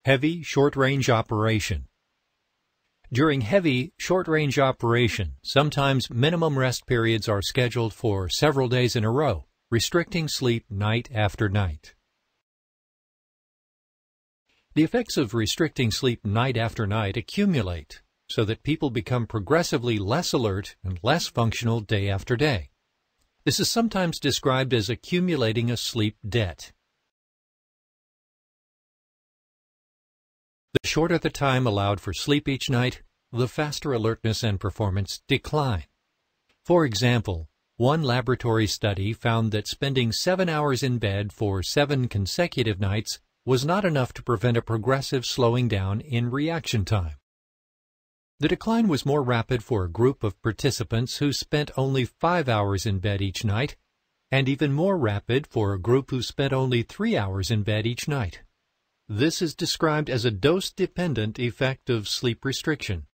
Heavy short-range operation. During heavy short-range operation, sometimes minimum rest periods are scheduled for several days in a row, restricting sleep night after night. The effects of restricting sleep night after night accumulate, so that people become progressively less alert and less functional day after day. This is sometimes described as accumulating a sleep debt. The shorter the time allowed for sleep each night, the faster alertness and performance decline. For example, one laboratory study found that spending 7 hours in bed for 7 consecutive nights was not enough to prevent a progressive slowing down in reaction time. The decline was more rapid for a group of participants who spent only 5 hours in bed each night, and even more rapid for a group who spent only 3 hours in bed each night. This is described as a dose-dependent effect of sleep restriction.